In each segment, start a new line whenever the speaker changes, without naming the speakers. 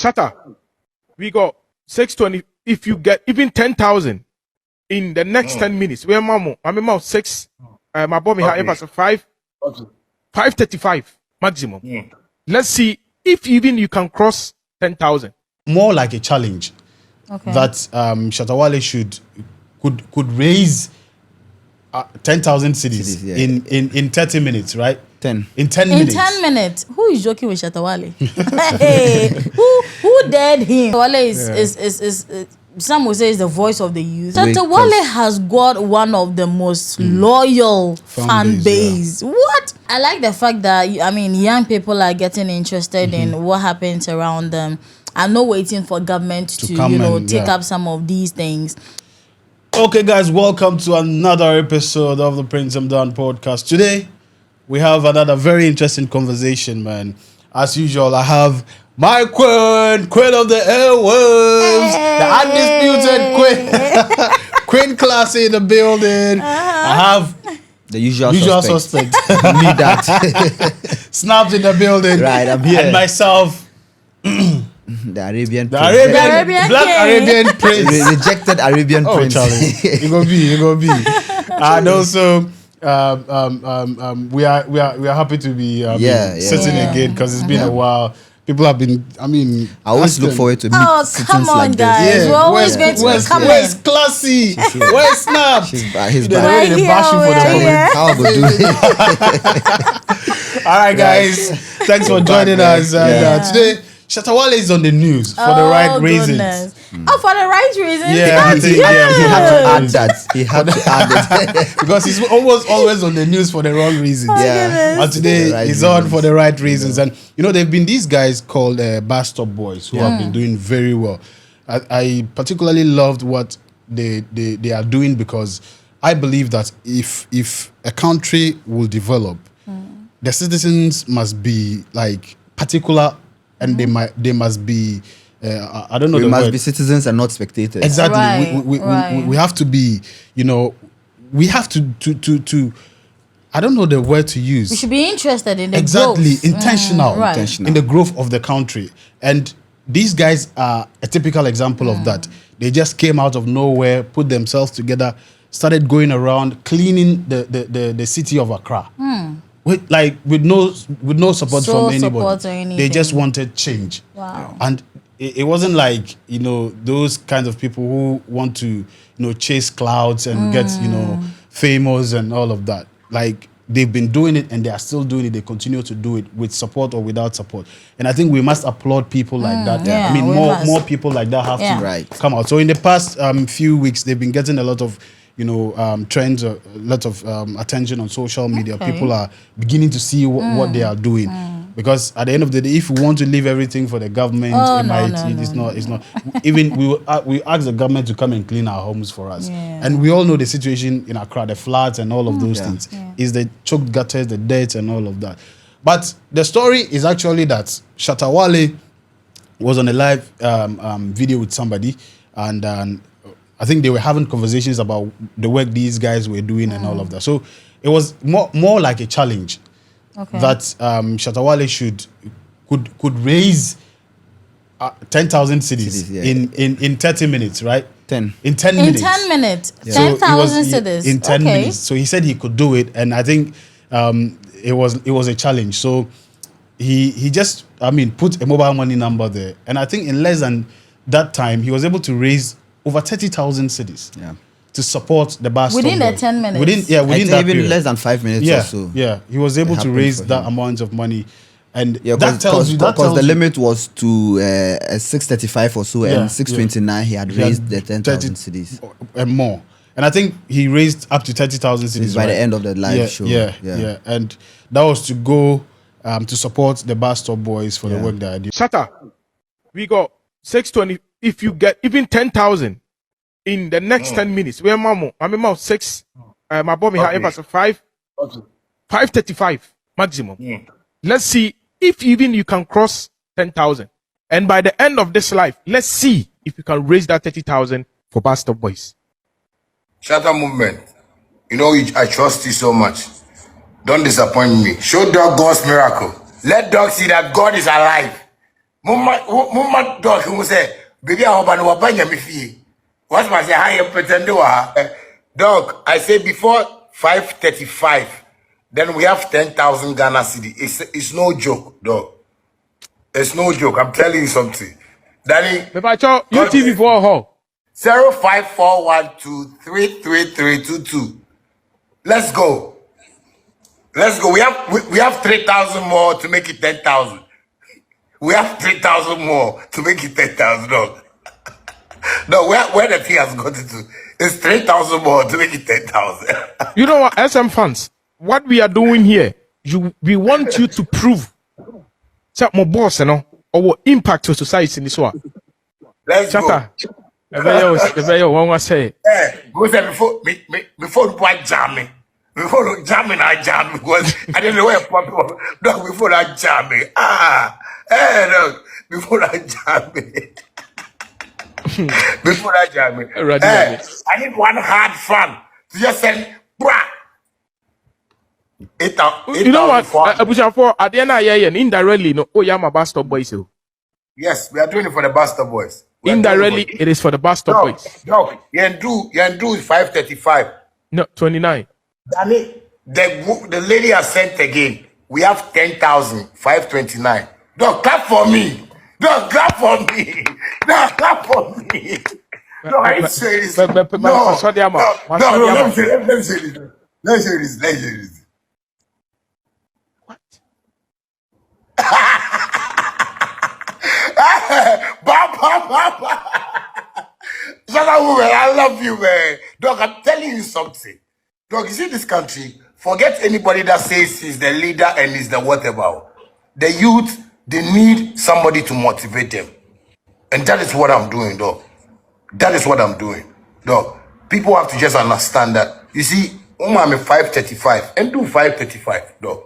Shatta, we got 620. If you get even 10,000 in the next 10 minutes, where mamo, I'm about 6. My bomb
Okay.
has a 5,
Okay.
535 maximum. Let's see if even you can cross 10,000.
More like a challenge that Shatta Wale could raise 10,000 cities in 30 minutes, right?
10.
In 10
In
minutes.
10 minutes. Who is joking with Shatta Wale? Hey, who dared him? Wale is some would say is the voice of the youth. Shatta Wale has got one of the most loyal fan base. What? I like the fact that young people are getting interested in what happens around them. I'm not waiting for government to take up some of these things.
Okay, guys, welcome to another episode of the Prince I'm Done podcast. Today, we have another very interesting conversation, man. As usual, I have my queen of the airwaves, the undisputed queen class in the building. I have
the usual
suspect.
Need that.
Snaps in the building.
Right, I'm here.
And myself,
the Arabian
Black
King.
Arabian prince.
Rejected Arabian prince.
Charlie, you gonna be. And also, we are happy to be sitting again because it's been a while. People have been. I
always look forward to meet
come on,
like
guys.
this.
We're always going to come
Where's Classy? Where's Snap?
He's
They're
back.
ready to bash you for the moment.
How about do
All right, guys. Thanks for joining us. Today, Shatta Wale is on the news for the right reasons.
Oh, for the right reasons?
Yeah, I think
he had to add that. He had to add it.
Because he's almost always on the news for the wrong reasons.
Yeah.
And today he's on for the right reasons. And they've been these guys called Bus Stop Boys who have been doing very well. I particularly loved what they are doing because I believe that if a country will develop, the citizens must be like particular. And they must be, I don't know.
We must be citizens and not spectators.
Exactly.
Right,
we have to be, we have to, I don't know the word to use.
We should be interested in the
exactly
growth.
intentional
Intentional.
in the growth of the country. And these guys are a typical example of that. They just came out of nowhere, put themselves together, started going around cleaning the city of Accra. With no support from anybody. They just wanted change.
Wow.
And it wasn't like, those kinds of people who want to, chase clouds and get, famous and all of that. Like, they've been doing it and they are still doing it. They continue to do it with support or without support. And I think we must applaud people like that.
Yeah,
more people like that have to come out. So in the past few weeks, they've been getting a lot of trends, a lot of attention on social media. People are beginning to see what they are doing. Because at the end of the day, if we want to leave everything for the government, it's not. Even we ask the government to come and clean our homes for us. And we all know the situation in Accra, the floods and all of those things. Is the choked gutters, the dirt and all of that. But the story is actually that Shatta Wale was on a live video with somebody and I think they were having conversations about the work these guys were doing and all of that. So it was more like a challenge that Shatta Wale could raise 10,000 cities in 30 minutes, right?
10.
In 10 minutes.
In 10 minutes.
Yeah.
10,000 cities.
In 10 minutes. So he said he could do it. And I think it was a challenge. So he just, put a mobile money number there. And I think in less than that time, he was able to raise over 30,000 cities to support the Bus Stop
Within the
Boys.
10 minutes?
Within that
even
period.
less than 5 minutes or so.
Yeah, he was able to raise that amount of money. And that tells you...
Because the limit was to 635 or so, and 629 he had raised the 10,000 cities.
And more. And I think he raised up to 30,000 cities
by the end of the live show.
Yeah. And that was to go to support the Bus Stop Boys for the work that I did.
Shatta, we got 620. If you get even 10,000 in the next 10 minutes, where mamo, I'm about 6. My bomb has a 5. 535 maximum. Let's see if even you can cross 10,000. And by the end of this life, let's see if you can raise that 30,000 for Bus Stop Boys.
Shatta movement. I trust you so much. Don't disappoint me. Show dog God's miracle. Let dog see that God is alive. Mama dog who say, baby, I hope I know about your fee. What's my say? Higher pretend dog, I say before 5:35, then we have 10,000 Ghana cedi. It's no joke, dog. It's no joke. I'm telling you something. Danny,
you TV for her.
0541233322. Let's go. Let's go. We have 3,000 more to make it 10,000. We have 3,000 more to make it 10,000. No, where the thing has got to? It's 3,000 more to make it 10,000.
You know what, SM fans? What we are doing here, we want you to prove that my boss, our impact to society in this one.
Let's
Shatta. One was say.
Go say before the boy jam me. Before the jamming, I jam because I didn't know where people. No, before I jam me. No, before I jam me. Before I jam me. I need one hard fan to just send, brah.
You know what? For at the end of the year, indirectly, no. Oh, yeah, my Bastard Boys.
Yes, we are doing it for the Bastard Boys.
Indirectly, it is for the Bastard Boys.
No, you can do 5:35.
No, 29.
Danny, the lady has sent again. We have 10,000, 529. Don't clap for me. Don't clap for me. Don't clap for me. No, I ain't say this. No, let me say this. Let's say this.
What?
Shatta Wale, I love you, man. Dog, I'm telling you something. Dog, you see this country, forget anybody that says he's the leader and he's the whatever. The youth, they need somebody to motivate them. And that is what I'm doing, dog. That is what I'm doing, dog. People have to just understand that. You see, I'm 5:35 and do 5:35, dog.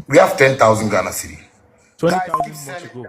We have 10,000 Ghana cedi.
20,000 more to go.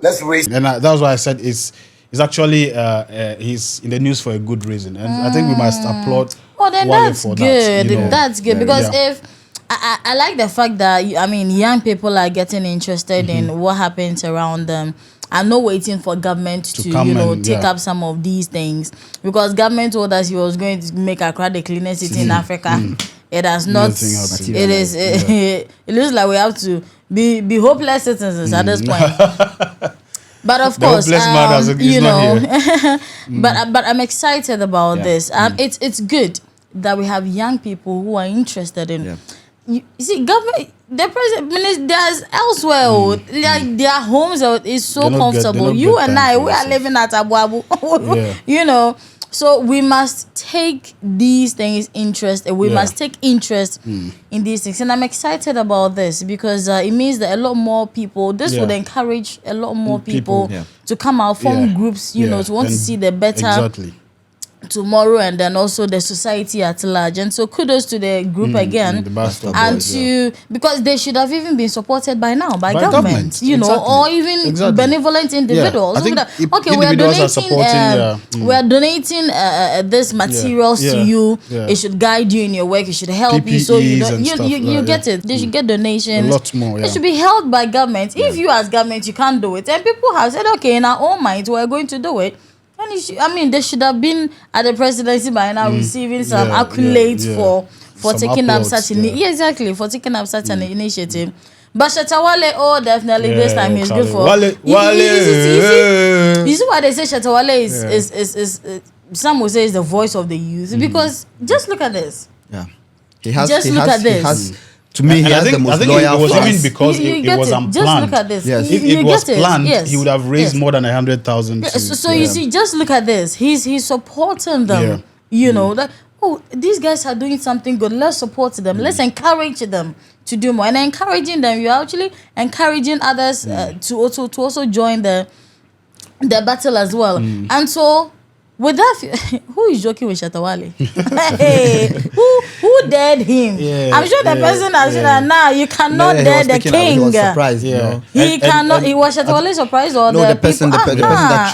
Let's raise.
And that's why I said it's actually he's in the news for a good reason, and I think we must applaud.
Oh, then
Wale
that's
for
good.
That, you know.
That's good because if I like the fact that young people are getting interested in what happens around them. I'm not waiting for government to take up some of these things, because government told us he was going to make Accra the cleanest city in Africa. It has not. It is. It looks like we have to be hopeless citizens at this point. But of course, but I'm excited about this. It's good that we have young people who are interested in. You see, government, the president, there's elsewhere, like their homes is so comfortable. You and I, we are living at Abu Abu, you know. So we must take these things interest. We must take interest in these things, and I'm excited about this because it means that a lot more people. This would encourage a lot more people to come out, form groups, you know, to want to see the better tomorrow, and then also the society at large. And so kudos to the group again, and to because they should have even been supported by now by government, you know, or even benevolent individuals. We are donating this materials to you. It should guide you in your work. It should help you, so you don't you get it. They should get donations. A lot more. It should be held by government. If you as government you can't do it, and people have said, okay, in our own minds we're going to do it. And they should have been at the presidency by now, receiving some accolades for taking up such an for taking up such an initiative. But Shatta Wale, definitely this time he's good for
Wale.
You see why they say Shatta Wale is some will say is the voice of the youth, because just look at this.
He has.
Look at this.
To me, he has the most loyal fans. It was even because it was unplanned.
Just look at this.
Yes. If it was planned, he would have raised more than 100,000.
So you see, just look at this. He's supporting them. You know that. Oh, these guys are doing something good. Let's support them. Let's encourage them to do more. And encouraging them, you're actually encouraging others to also join the battle as well. And so. With that, who is joking with Shatta Wale? Hey, who dared him? I'm sure the person has said that now you cannot dare the king.
He was surprised, you know.
He cannot. He was Shatta Wale surprised, or
the person that threw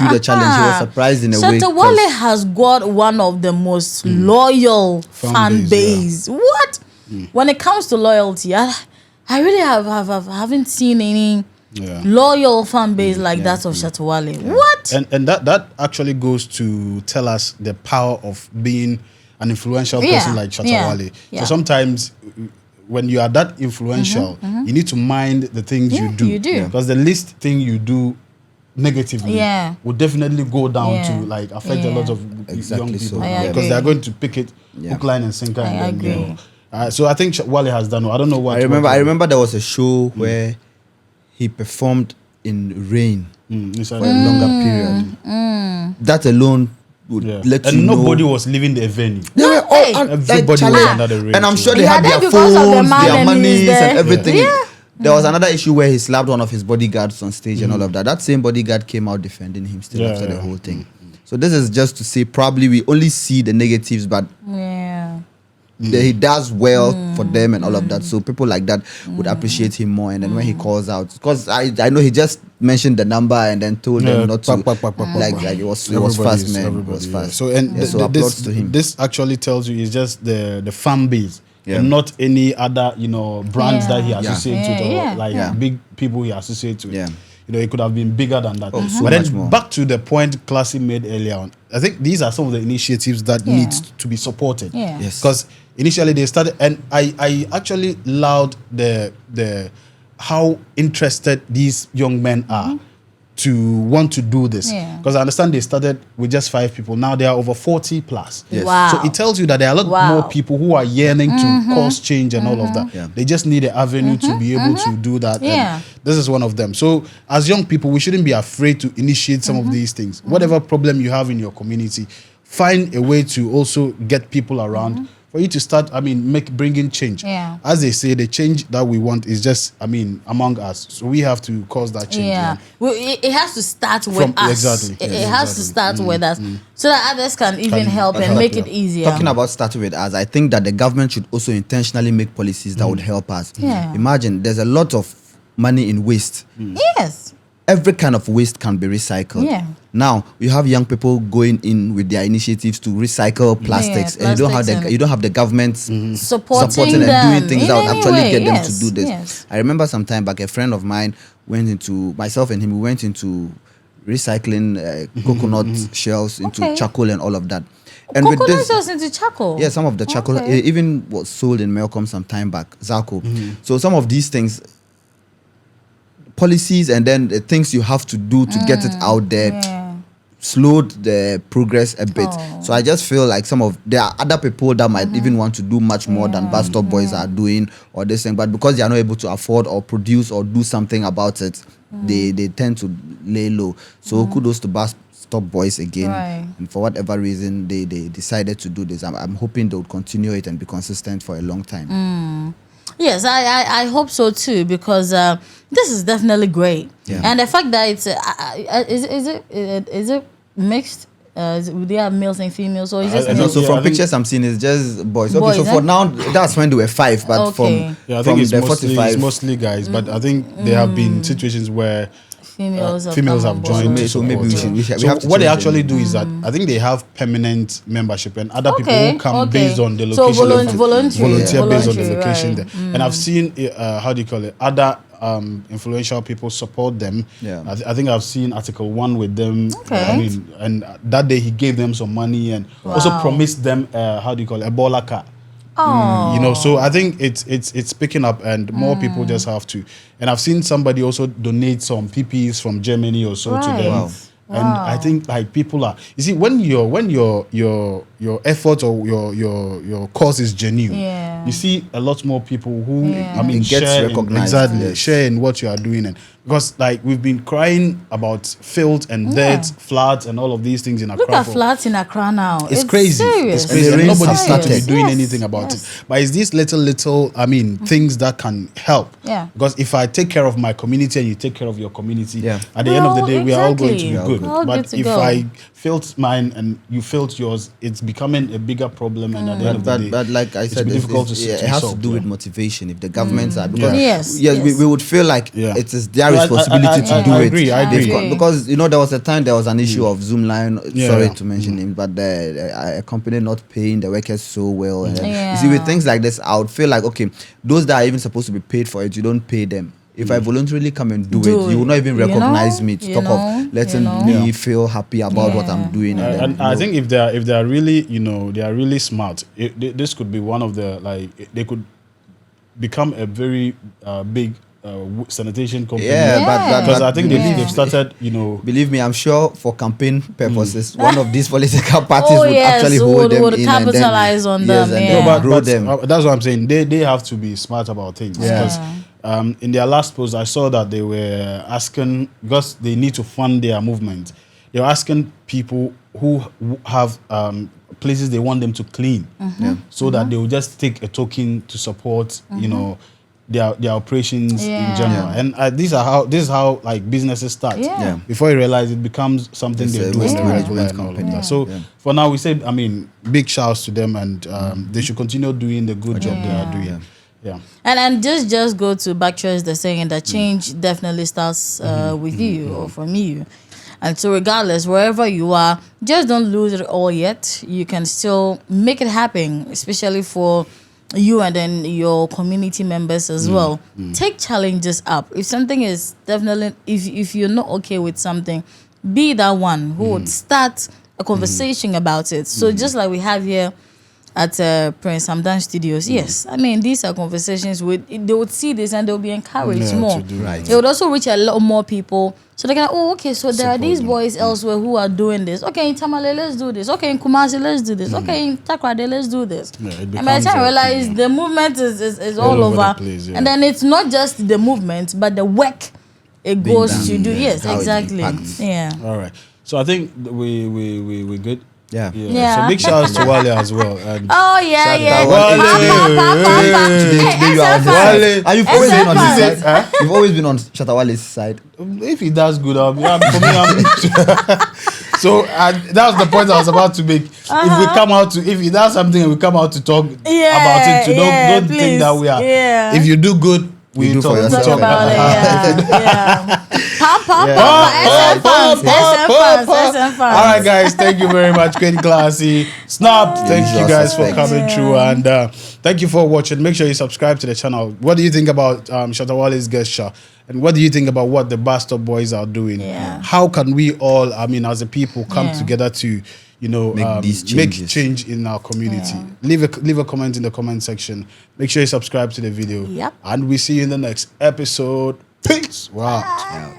the challenge, he was surprised in a way.
Shatta Wale has got one of the most loyal fan base. What? When it comes to loyalty, I really haven't seen any loyal fan base like that of Shatta Wale. What?
And that actually goes to tell us the power of being an influential person like Shatta Wale. So sometimes when you are that influential, you need to mind the things you do.
You do.
Because the least thing you do negatively would definitely go down to like affect a lot of young people. Because they are going to pick it hook, line, and sinker.
I agree.
So I think Wale has done. I don't know what.
I remember there was a show where he performed in rain for a longer period. That alone would let you know.
And nobody was leaving the venue.
They were all,
everybody was under the rain.
and I'm sure they
Yeah,
had their
because of
phones,
the
their monies,
there.
and everything.
Yeah.
There was another issue where he slapped one of his bodyguards on stage and all of that. That same bodyguard came out defending him still after the whole thing. So this is just to say probably we only see the negatives, but he does well for them and all of that. So people like that would appreciate him more. And then when he calls out, because I know he just mentioned the number and then told them not to. Like it was fast, man. It was fast.
So
so applause to him.
This actually tells you it's just the fan base. And not any other, brands that he associates with or like big people he associates with. It could have been bigger than that.
So
but
much
then
more.
back to the point Classy made earlier on, I think these are some of the initiatives that need to be supported.
Yes.
Because initially they started, and I actually loved the how interested these young men are to want to do this. Because I understand they started with just 5 people. Now there are over 40 plus.
Yes.
Wow.
So it tells you that there are a lot more people who are yearning to cause change and all of that. They just need an avenue to be able to do that. And this is one of them. So as young people, we shouldn't be afraid to initiate some of these things. Whatever problem you have in your community, find a way to also get people around for you to start, bringing change. As they say, the change that we want is just, among us. So we have to cause that change.
Well, it has to start with us.
Exactly.
It has to start with us so that others can even help and make it easier.
Talking about starting with us, I think that the government should also intentionally make policies that would help us. Imagine there's a lot of money in waste.
Yes.
Every kind of waste can be recycled. Now you have young people going in with their initiatives to recycle plastics, and you don't have the government supporting and doing things that would actually get them to do this. I remember some time back, a friend of mine myself and him, we went into recycling coconut shells into charcoal and all of that. And
coconut
with this,
shells into charcoal.
Yeah, some of the charcoal even was sold in Melcom some time back, Zarco. So some of these things, policies and then the things you have to do to get it out there slowed the progress a bit. So I just feel like there are other people that might even want to do much more than Bus Stop Boys are doing or this thing, but because they are not able to afford or produce or do something about it, they tend to lay low. So kudos to Bus Stop Boys again. And for whatever reason they decided to do this. I'm hoping they would continue it and be consistent for a long time.
Yes, I hope so too, because this is definitely great. And the fact that it's is it mixed? Do they have males and females, or is it?
And also from pictures I'm seeing, it's just boys. Okay, so for now, that's when they were 5, but from
I think it's
the
mostly,
45,
it's mostly guys. But I think there have been situations where
females
have joined.
So maybe we have to
what they
change
actually do is that I think they have permanent membership, and other people who come based on the location.
So volunteer
based on the location there. And I've seen other influential people support them. I think I've seen Article 1 with them. And that day he gave them some money and also promised them a baller car. So I think it's picking up, and more people just have to. And I've seen somebody also donate some PPs from Germany or so to them. And I think like people are, you see, when your effort or your cause is genuine, you see a lot more people who
gets recognized.
Share in what you are doing. And because like we've been crying about filth and dirt, floods and all of these things in Accra.
Look at floods in Accra now.
It's crazy.
Serious.
It's crazy. And nobody started to be doing
Yes.
anything about it. But it's these little things that can help. Because if I take care of my community and you take care of your community, at the end of the day, we are all going to be good. But if I filth mine and you filth yours, it's becoming a bigger problem. And at the end of the day,
but like I said,
difficult
it has to do with motivation. If the governments are, because
Yes.
we would feel like it is their responsibility to do it.
I agree.
Because there was a time there was an issue of Zoomline. Sorry to mention names, but a company not paying the workers so well. And you see, with things like this, I would feel like, okay, those that are even supposed to be paid for it, you don't pay them. if I voluntarily come and do it, you will not even recognize me to talk of letting me feel happy about what I'm doing.
And I think if they are really, they are really smart, this could be one of the, like, they could become a very big sanitation company. Because I think they've started,
Believe me, I'm sure for campaign purposes, one of these political parties would actually hold them in
capitalize on them.
And grow them.
That's what I'm saying. They have to be smart about things. Because in their last post, I saw that they were asking, because they need to fund their movement, they were asking people who have places they want them to clean, so that they will just take a token to support, their operations in general. And this is how like businesses start. Before you realize it becomes something they do in the regular and all of that. So for now, we say, big shouts to them, and they should continue doing the good job they are doing. Yeah.
And just go to Backtrace the saying that change definitely starts with you or from you. And so regardless, wherever you are, just don't lose it all yet. You can still make it happen, especially for you and then your community members as well. Take challenges up. If something is definitely, if you're not okay with something, be that one who would start a conversation about it. So just like we have here at Prince Hamdan Studios, yes, I mean, these are conversations they would see this and they'll be encouraged more. It would also reach a lot more people. So they're okay, so there are these boys elsewhere who are doing this. Okay, in Tamale, let's do this. Okay, in Kumasi, let's do this. Okay, in Takrade, let's do this. And by the time I realize the movement is all over.
Place,
and then it's not just the movement, but the work it goes to do. Yes, exactly. Yeah.
All right. So I think we're good.
Yeah.
So big shout out to Wale as well. And
Wale. And you've always been on his side. You've always been on Shatta Wale's side.
If he does good, for me, so that was the point I was about to make. If he does something and we come out to talk about it, don't think that we are. If you do good, we
do
talk
for yourself.
about it. SM fans.
All right, guys, thank you very much. Great classy. Snap, thank you guys for coming through, and thank you for watching. Make sure you subscribe to the channel. What do you think about Shatta Wale's gesture? And what do you think about what the Bastard Boys are doing? How can we all, as a people, come together to, make change in our community? Leave a comment in the comment section. Make sure you subscribe to the video. And we see you in the next episode. Peace. Wow.